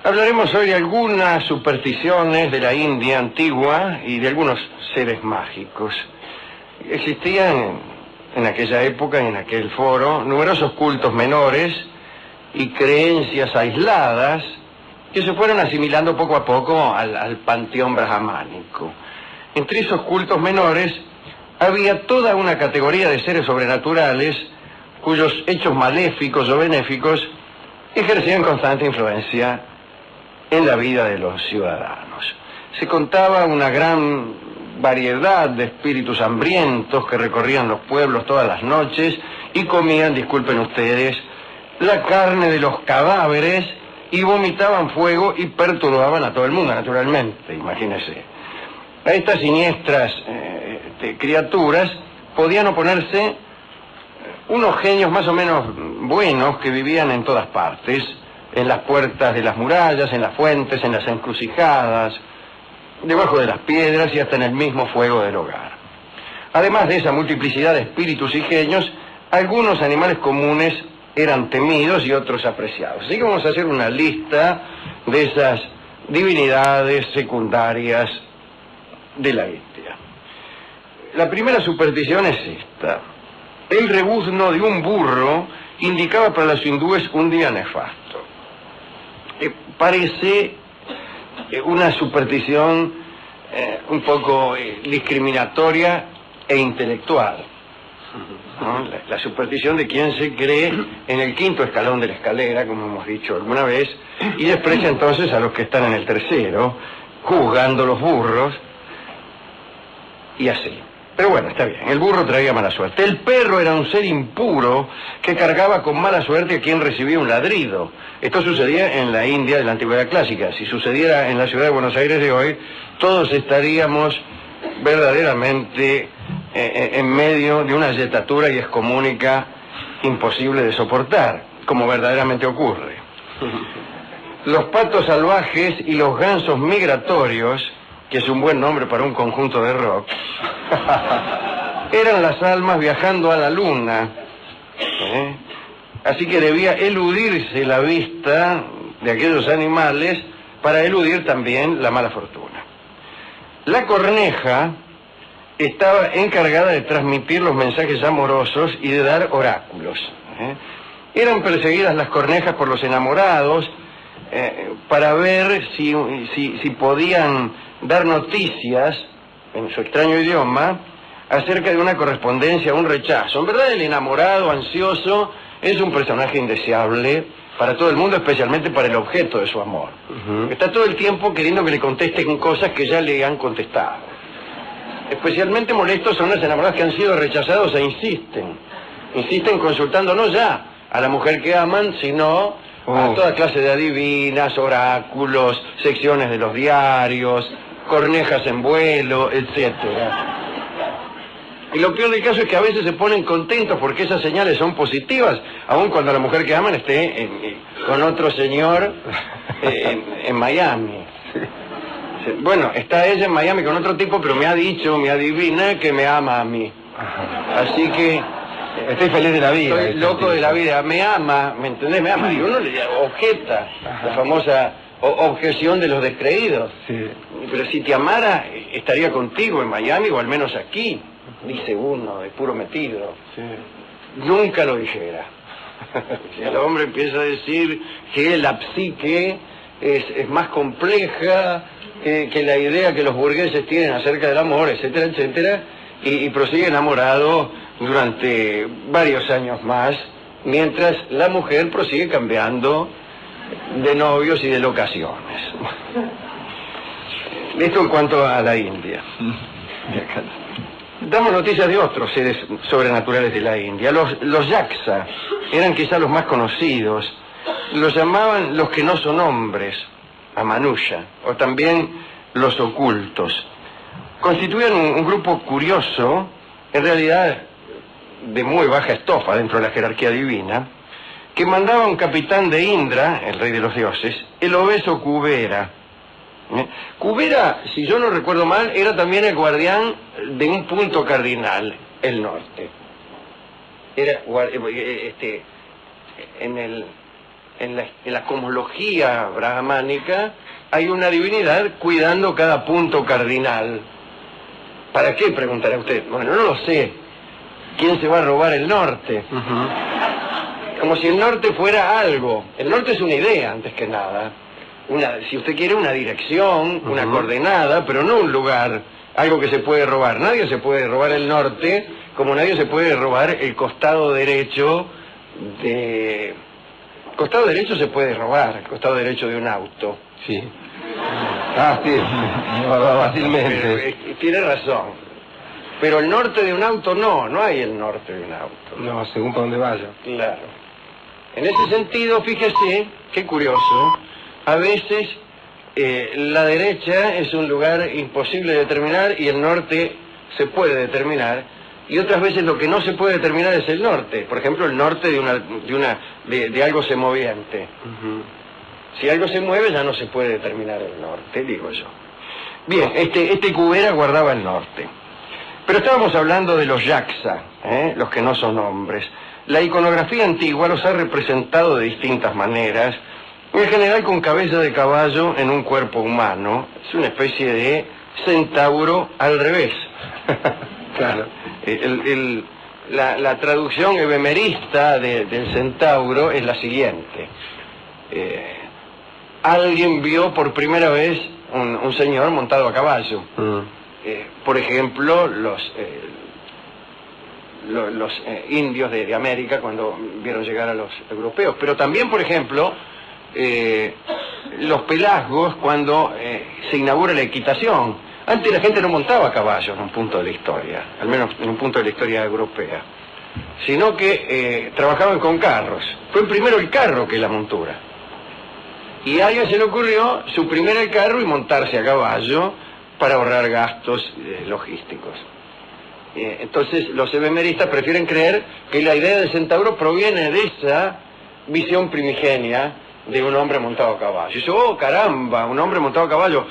Hablaremos hoy de algunas supersticiones de la India antigua y de algunos seres mágicos. Existían en aquella época, en aquel foro, numerosos cultos menores y creencias aisladas que se fueron asimilando poco a poco al panteón brahmánico. Entre esos cultos menores había toda una categoría de seres sobrenaturales cuyos hechos maléficos o benéficos ejercían constante influencia en la vida de los ciudadanos. Se contaba una gran variedad de espíritus hambrientos que recorrían los pueblos todas las noches y comían, disculpen ustedes, la carne de los cadáveres y vomitaban fuego y perturbaban a todo el mundo, naturalmente, imagínense. A estas siniestras criaturas podían oponerse unos genios más o menos buenos que vivían en todas partes, en las puertas de las murallas, en las fuentes, en las encrucijadas, debajo de las piedras y hasta en el mismo fuego del hogar. Además de esa multiplicidad de espíritus y genios, algunos animales comunes eran temidos y otros apreciados. Así que vamos a hacer una lista de esas divinidades secundarias de la India. La primera superstición es esta. El rebuzno de un burro indicaba para los hindúes un día nefasto. Parece una superstición un poco discriminatoria e intelectual, ¿no? La superstición de quien se cree en el quinto escalón de la escalera, como hemos dicho alguna vez, y desprecia entonces a los que están en el tercero, juzgando los burros, y así. Pero bueno, está bien, el burro traía mala suerte. El perro era un ser impuro que cargaba con mala suerte a quien recibía un ladrido. Esto sucedía en la India de la Antigüedad Clásica. Si sucediera en la ciudad de Buenos Aires de hoy, todos estaríamos verdaderamente en medio de una yetatura y excomunica imposible de soportar, como verdaderamente ocurre. Los patos salvajes y los gansos migratorios, que es un buen nombre para un conjunto de rock, eran las almas viajando a la luna, así que debía eludirse la vista de aquellos animales para eludir también la mala fortuna. La corneja estaba encargada de transmitir los mensajes amorosos y de dar oráculos. Eran perseguidas las cornejas por los enamorados para ver si podían dar noticias en su extraño idioma acerca de una correspondencia o un rechazo. En verdad, el enamorado ansioso es un personaje indeseable para todo el mundo, especialmente para el objeto de su amor. Está todo el tiempo queriendo que le contesten cosas que ya le han contestado. Especialmente molestos son los enamorados que han sido rechazados e insisten consultando no ya a la mujer que aman, sino a toda clase de adivinas, oráculos, secciones de los diarios, cornejas en vuelo, etcétera. Y lo peor del caso es que a veces se ponen contentos porque esas señales son positivas, aun cuando la mujer que aman esté con otro señor en Miami. Bueno, está ella en Miami con otro tipo, pero me ha dicho, me adivina que me ama a mí. Así que estoy feliz de la vida. Estoy loco de la vida. Me ama, ¿me entendés? Me ama. Y uno le objeta la famosa objeción de los descreídos. Sí. Pero si te amara, estaría contigo en Miami o al menos aquí. Dice uno, de puro metido. Sí. Nunca lo dijera. Si el hombre empieza a decir que la psique es más compleja que la idea que los burgueses tienen acerca del amor, etcétera, etcétera, y prosigue enamorado durante varios años más, mientras la mujer prosigue cambiando de novios y de locaciones. Esto en cuanto a la India. Damos noticias de otros seres sobrenaturales de la India. Los yaksa eran quizá los más conocidos. Los llamaban los que no son hombres, Amanusha, o también los ocultos. Constituían un grupo curioso, en realidad de muy baja estofa dentro de la jerarquía divina, que mandaba un capitán de Indra, el rey de los dioses, el obeso Kubera. Kubera, si yo no recuerdo mal, era también el guardián de un punto cardinal, el norte. Era en la cosmología brahmánica hay una divinidad cuidando cada punto cardinal. ¿Para qué? Preguntará usted. Bueno, no lo sé. ¿Quién se va a robar el norte? Como si el norte fuera algo. El norte es una idea, antes que nada. Si usted quiere, una dirección, una coordenada, pero no un lugar, algo que se puede robar. Nadie se puede robar el norte, como nadie se puede robar el costado derecho de... Costado derecho se puede robar, el costado derecho de un auto. Sí. Ah, sí, fácilmente. Tiene razón. Pero el norte de un auto no hay el norte de un auto. No, según para dónde vaya. Claro. En ese sentido, fíjese, qué curioso, a veces la derecha es un lugar imposible de determinar y el norte se puede determinar, y otras veces lo que no se puede determinar es el norte. Por ejemplo, el norte de algo semoviente. Si algo se mueve ya no se puede determinar el norte, digo yo. Bien, este Cubera guardaba el norte. Pero estábamos hablando de los yaksa, los que no son hombres. La iconografía antigua los ha representado de distintas maneras, en general con cabeza de caballo en un cuerpo humano. Es una especie de centauro al revés. Claro. La traducción ebemerista del centauro es la siguiente. Alguien vio por primera vez un señor montado a caballo. Por ejemplo, los indios de América cuando vieron llegar a los europeos. Pero también, por ejemplo, los pelasgos cuando se inaugura la equitación. Antes la gente no montaba a caballo en un punto de la historia, al menos en un punto de la historia europea, sino que trabajaban con carros. Fue primero el carro que la montura. Y a alguien se le ocurrió suprimir el carro y montarse a caballo para ahorrar gastos logísticos. Entonces los ebemeristas prefieren creer que la idea del centauro proviene de esa visión primigenia de un hombre montado a caballo. Y dice, oh caramba, un hombre montado a caballo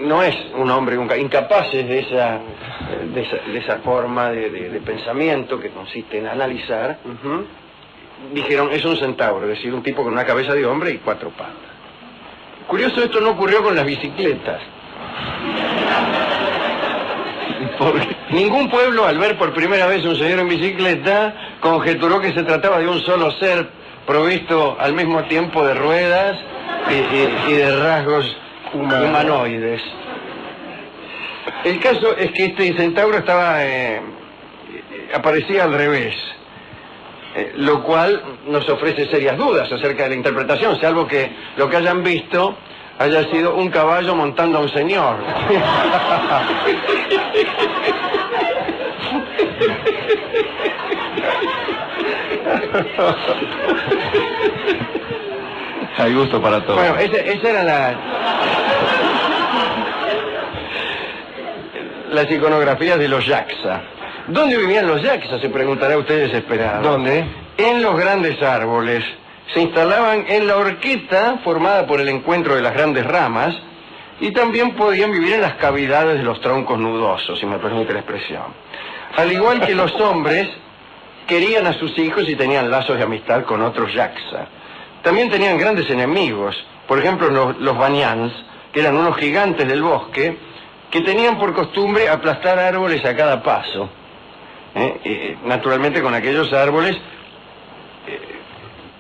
no es un hombre, incapaces de esa forma de pensamiento que consiste en analizar. Dijeron, es un centauro, es decir, un tipo con una cabeza de hombre y 4 patas. Curioso, esto no ocurrió con las bicicletas. Ningún pueblo, al ver por primera vez un señor en bicicleta, conjeturó que se trataba de un solo ser provisto al mismo tiempo de ruedas y de rasgos humanoides. El caso es que este centauro aparecía al revés, lo cual nos ofrece serias dudas acerca de la interpretación, salvo que lo que hayan visto haya sido un caballo montando a un señor. Hay gusto para todos. Bueno, esa era las iconografías de los yaksa. ¿Dónde vivían los yaksa? Se preguntará usted desesperado. ¿Dónde? En los grandes árboles. Se instalaban en la horqueta formada por el encuentro de las grandes ramas y también podían vivir en las cavidades de los troncos nudosos, si me permite la expresión. Al igual que los hombres, querían a sus hijos y tenían lazos de amistad con otros yaksa. También tenían grandes enemigos, por ejemplo los banyans, que eran unos gigantes del bosque, que tenían por costumbre aplastar árboles a cada paso. Naturalmente con aquellos árboles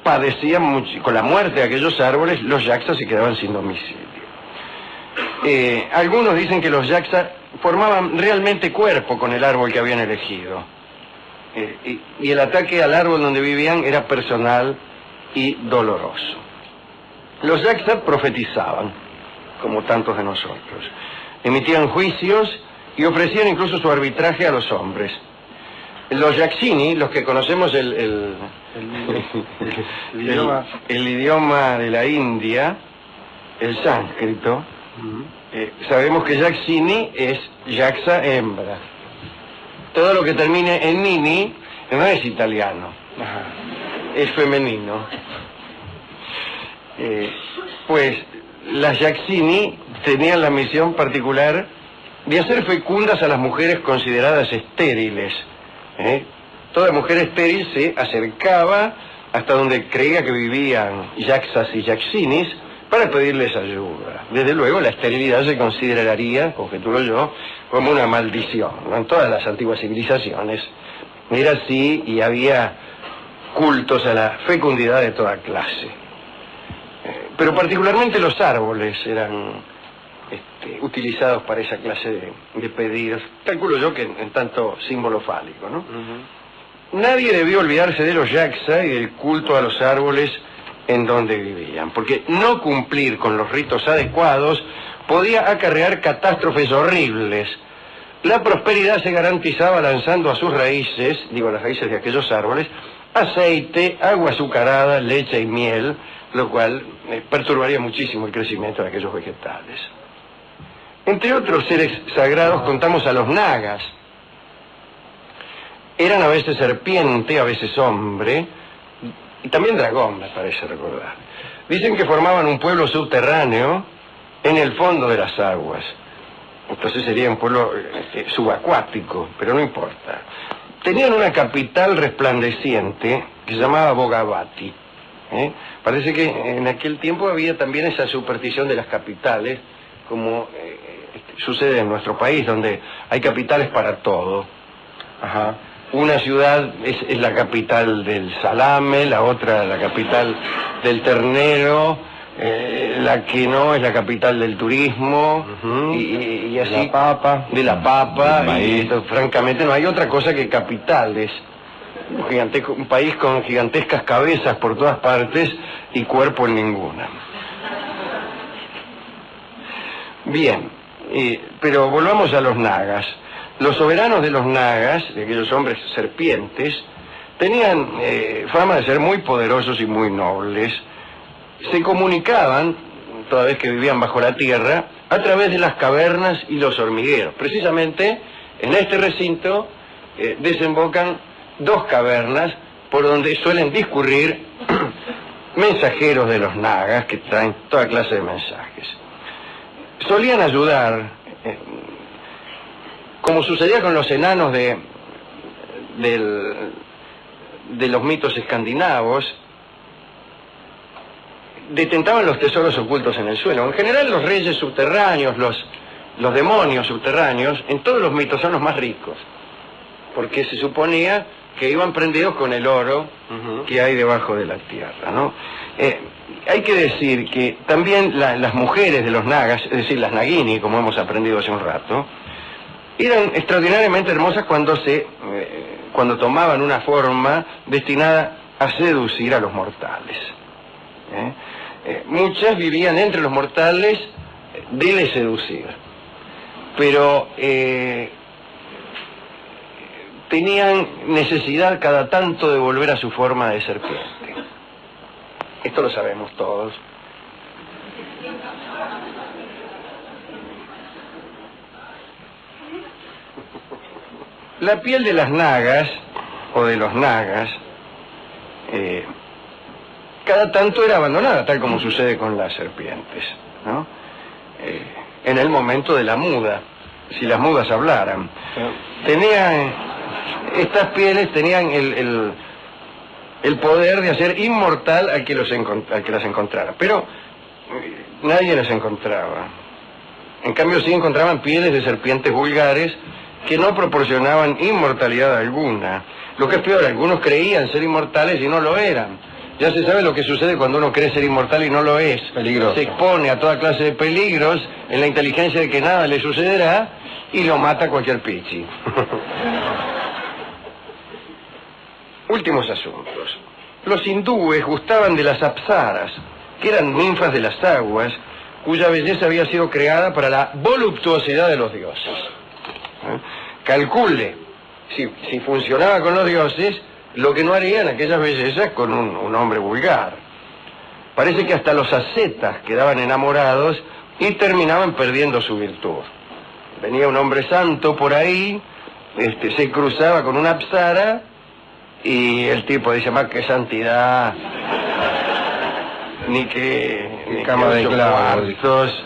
padecían mucho, con la muerte de aquellos árboles los yaksa se quedaban sin domicilio. Algunos dicen que los yaksa formaban realmente cuerpo con el árbol que habían elegido. Y el ataque al árbol donde vivían era personal y doloroso. Los yaksa profetizaban, como tantos de nosotros. Emitían juicios y ofrecían incluso su arbitraje a los hombres. Los yaksini, los que conocemos el idioma de la India, el sánscrito, sabemos que yaksini es yaksa hembra. Todo lo que termine en nini no es italiano, es femenino. Pues las yaksini tenían la misión particular de hacer fecundas a las mujeres consideradas estériles. Toda mujer estéril se acercaba hasta donde creía que vivían yaxas y yaxinis, para pedirles ayuda. Desde luego, la esterilidad se consideraría, conjeturo yo, como una maldición, ¿no? En todas las antiguas civilizaciones era así, y había cultos a la fecundidad de toda clase. Pero particularmente los árboles eran utilizados para esa clase de pedidos. Calculo yo que en tanto símbolo fálico, ¿no? Nadie debió olvidarse de los yaxa y del culto a los árboles en donde vivían, porque no cumplir con los ritos adecuados podía acarrear catástrofes horribles. La prosperidad se garantizaba lanzando a sus raíces, digo las raíces de aquellos árboles, aceite, agua azucarada, leche y miel, lo cual perturbaría muchísimo el crecimiento de aquellos vegetales. Entre otros seres sagrados contamos a los nagas. Eran a veces serpiente, a veces hombre, y también dragón, me parece recordar. Dicen que formaban un pueblo subterráneo en el fondo de las aguas. Entonces sería un pueblo subacuático, pero no importa. Tenían una capital resplandeciente que se llamaba Bogavati. Parece que en aquel tiempo había también esa superstición de las capitales, como sucede en nuestro país, donde hay capitales para todo. Ajá. Una ciudad es la capital del salame, la otra la capital del ternero, la que no es la capital del turismo, y así, de la papa, y francamente no hay otra cosa que capitales. Un país con gigantescas cabezas por todas partes y cuerpo en ninguna. Bien, pero volvamos a los nagas. Los soberanos de los nagas, de aquellos hombres serpientes, tenían fama de ser muy poderosos y muy nobles. Se comunicaban, toda vez que vivían bajo la tierra, a través de las cavernas y los hormigueros. Precisamente en este recinto desembocan dos cavernas por donde suelen discurrir mensajeros de los nagas que traen toda clase de mensajes. Solían ayudar, como sucedía con los enanos de los mitos escandinavos, detentaban los tesoros ocultos en el suelo. En general los reyes subterráneos, los demonios subterráneos, en todos los mitos son los más ricos, porque se suponía que iban prendidos con el oro que hay debajo de la tierra, ¿no? Hay que decir que también las mujeres de los nagas, es decir, las nagini, como hemos aprendido hace un rato, eran extraordinariamente hermosas cuando tomaban una forma destinada a seducir a los mortales. Muchas vivían entre los mortales de seducir, pero tenían necesidad cada tanto de volver a su forma de serpiente. Esto lo sabemos todos. La piel de las nagas, o de los nagas, cada tanto era abandonada, tal como sucede con las serpientes, ¿no? En el momento de la muda, si las mudas hablaran. Estas pieles tenían el poder de hacer inmortal al que las encontrara, pero nadie las encontraba. En cambio sí encontraban pieles de serpientes vulgares que no proporcionaban inmortalidad alguna. Lo que es peor, algunos creían ser inmortales y no lo eran. Ya se sabe lo que sucede cuando uno cree ser inmortal y no lo es. Peligroso. Se expone a toda clase de peligros en la inteligencia de que nada le sucederá y lo mata cualquier pichi. Últimos asuntos. Los hindúes gustaban de las apsaras, que eran ninfas de las aguas, cuya belleza había sido creada para la voluptuosidad de los dioses. Calcule, si funcionaba con los dioses, lo que no harían aquellas bellezas con un hombre vulgar. Parece que hasta los ascetas quedaban enamorados y terminaban perdiendo su virtud. Venía un hombre santo por ahí, se cruzaba con una apsara y el tipo dice, más que santidad, ni que cama de clavos.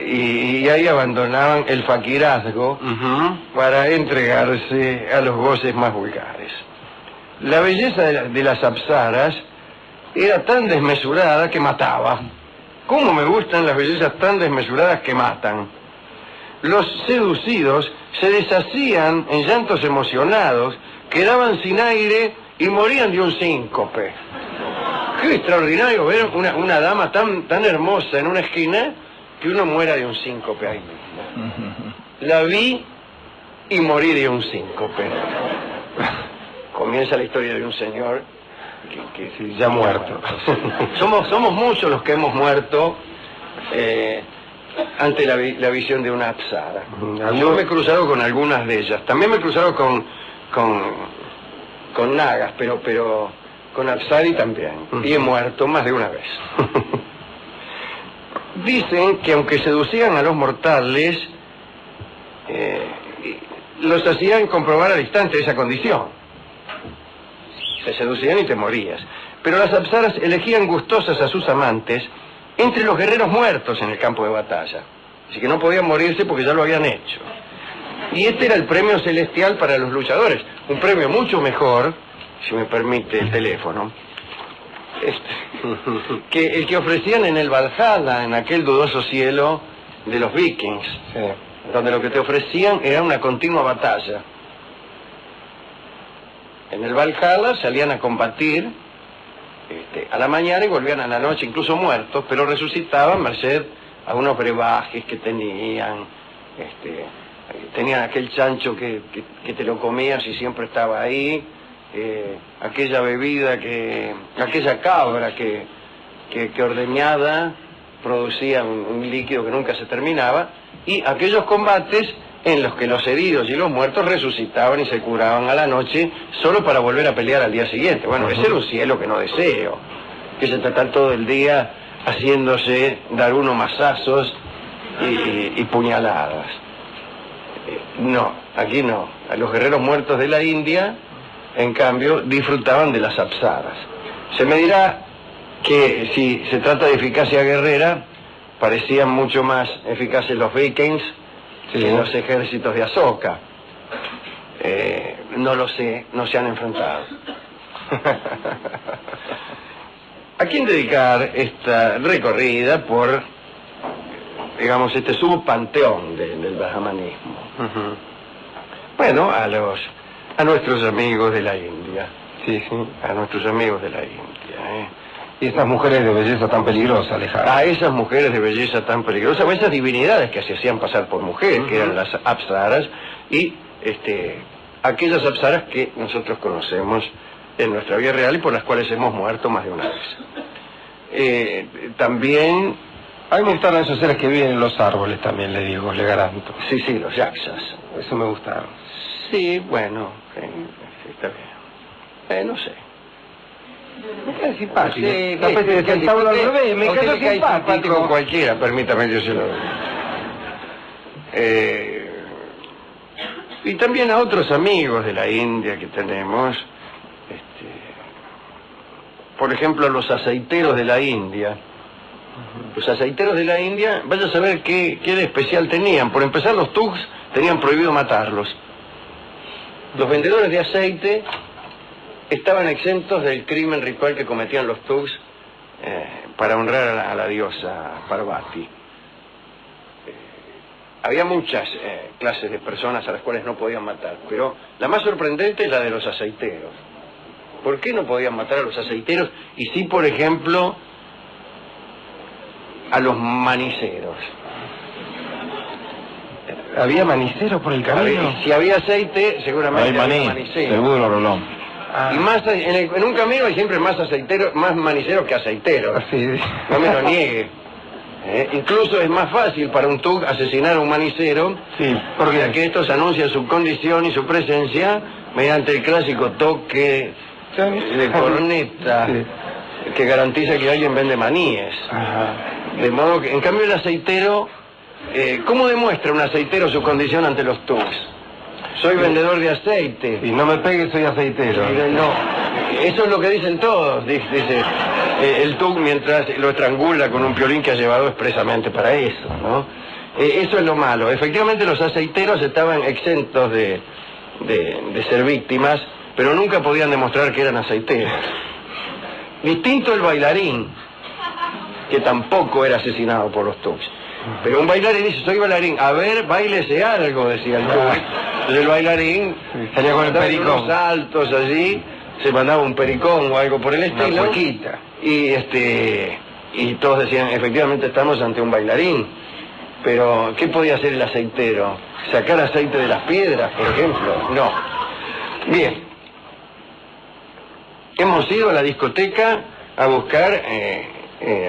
Y ahí abandonaban el faquirazgo para entregarse a los goces más vulgares. La belleza de las apsaras era tan desmesurada que mataba. ¿Cómo me gustan las bellezas tan desmesuradas que matan? Los seducidos se deshacían en llantos emocionados, quedaban sin aire y morían de un síncope. Qué extraordinario ver una dama tan hermosa en una esquina que uno muera de un síncope ahí mismo. La vi y morí de un síncope. Comienza la historia de un señor que sí, ya muerto. Somos muchos los que hemos muerto ante la visión de una apsara. Yo me he cruzado con algunas de ellas. También me he cruzado con nagas, pero con apsari también. Y he muerto más de una vez. Dicen que aunque seducían a los mortales, los hacían comprobar al instante esa condición. Te seducían y te morías. Pero las apsaras elegían gustosas a sus amantes entre los guerreros muertos en el campo de batalla. Así que no podían morirse porque ya lo habían hecho. Y este era el premio celestial para los luchadores. Un premio mucho mejor, si me permite el teléfono, que el que ofrecían en el Valhalla, en aquel dudoso cielo de los vikings, donde lo que te ofrecían era una continua batalla. En el Valhalla salían a combatir a la mañana y volvían a la noche, incluso muertos, pero resucitaban merced a unos brebajes que tenían. Tenían aquel chancho que te lo comías y siempre estaba ahí, aquella bebida, aquella cabra que ordeñada producía un líquido que nunca se terminaba, y aquellos combates en los que los heridos y los muertos resucitaban y se curaban a la noche solo para volver a pelear al día siguiente. Bueno, ese era un cielo que no deseo, que se trata todo el día haciéndose dar unos mazazos y puñaladas. No, aquí no. A los guerreros muertos de la India, en cambio, disfrutaban de las apsaras. Se me dirá que si se trata de eficacia guerrera, parecían mucho más eficaces los vikings que los ejércitos de Asoka. No lo sé, no se han enfrentado. ¿A quién dedicar esta recorrida por, digamos, este subpanteón del brahmanismo? Bueno, a nuestros amigos de la India. Sí, a nuestros amigos de la India. Y esas mujeres de belleza tan peligrosa, Alejandro. A esas mujeres de belleza tan peligrosa, o esas divinidades que se hacían pasar por mujeres, que eran las apsaras, y aquellas apsaras que nosotros conocemos en nuestra vida real y por las cuales hemos muerto más de una vez. También... A mí me gustaron esos seres que viven en los árboles también, le digo, le garanto. Sí, los yaksas. Eso me gustaron. Sí, bueno, está bien. No sé. Me cae simpático. Sí, me cae simpático cualquiera, permítame, yo se lo digo. Y también a otros amigos de la India que tenemos, por ejemplo, los aceiteros de la India. Los aceiteros de la India, vaya a saber qué de especial tenían. Por empezar, los thugs tenían prohibido matarlos. Los vendedores de aceite estaban exentos del crimen ritual que cometían los thugs para honrar a la diosa Parvati. Había muchas clases de personas a las cuales no podían matar, pero la más sorprendente es la de los aceiteros. ¿Por qué no podían matar a los aceiteros y sí, por ejemplo, a los maniceros? ¿Había maniceros por el camino? Si había aceite, seguramente había manicero. Seguro, Rolón. Y más en un camino hay siempre más aceiteros, más maniceros que aceiteros. Sí. No me lo niegue. Incluso es más fácil para un thug asesinar a un manicero, porque que estos anuncian su condición y su presencia mediante el clásico toque de corneta que garantiza que alguien vende maníes. De modo que, en cambio, el aceitero, ¿cómo demuestra un aceitero su condición ante los thugs? Soy vendedor de aceite. Y no me pegue, soy aceitero. No, eso es lo que dicen todos, dice el thug mientras lo estrangula con un piolín que ha llevado expresamente para eso, ¿no? Eso es lo malo. Efectivamente, los aceiteros estaban exentos de ser víctimas, pero nunca podían demostrar que eran aceiteros. Distinto el bailarín, que tampoco era asesinado por los Tux. Pero un bailarín dice, soy bailarín, a ver, báilese algo, decía el Tux. Entonces el bailarín salía con el pericón, unos saltos allí, se mandaba un pericón o algo por el estilo. Una cuequita. Y todos decían, efectivamente estamos ante un bailarín. Pero, ¿qué podía hacer el aceitero? ¿Sacar aceite de las piedras, por ejemplo? No. Bien. Hemos ido a la discoteca a buscar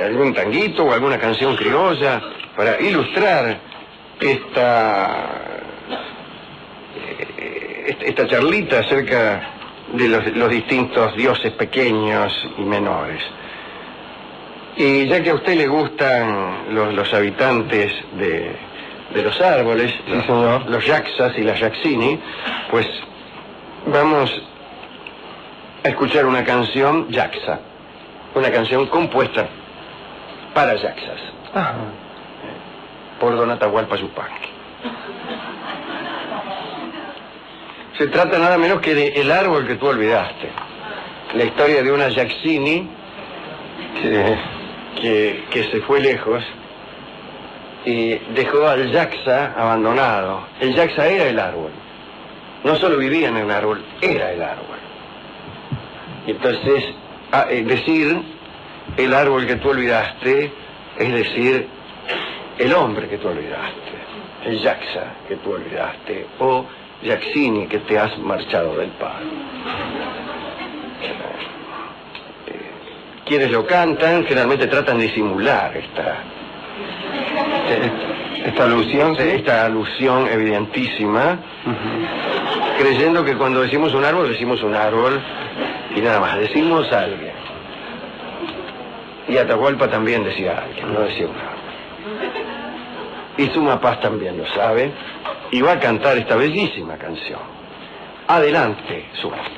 algún tanguito o alguna canción criolla para ilustrar esta charlita acerca de los distintos dioses pequeños y menores. Y ya que a usted le gustan los habitantes de los árboles, sí, señor, los Yaksas y las Yaksini, pues vamos a escuchar una canción Yaksa, una canción compuesta para Yaksas, por Don Atahualpa Yupanqui. Se trata nada menos que de El árbol que tú olvidaste, la historia de una Yaksini que se fue lejos y dejó al Yaksa abandonado. El Yaksa era el árbol, no solo vivía en el árbol, era el árbol. Y entonces decir el árbol que tú olvidaste es decir el hombre que tú olvidaste, el Yaksa que tú olvidaste, o Yaksini que te has marchado del palo. Quienes lo cantan generalmente tratan de simular esta alusión evidentísima, creyendo que cuando decimos un árbol y nada más, decimos a alguien. Y Atahualpa también decía a alguien, no decía un árbol. Y Sumapaz también lo sabe, y va a cantar esta bellísima canción. Adelante, Sumapaz.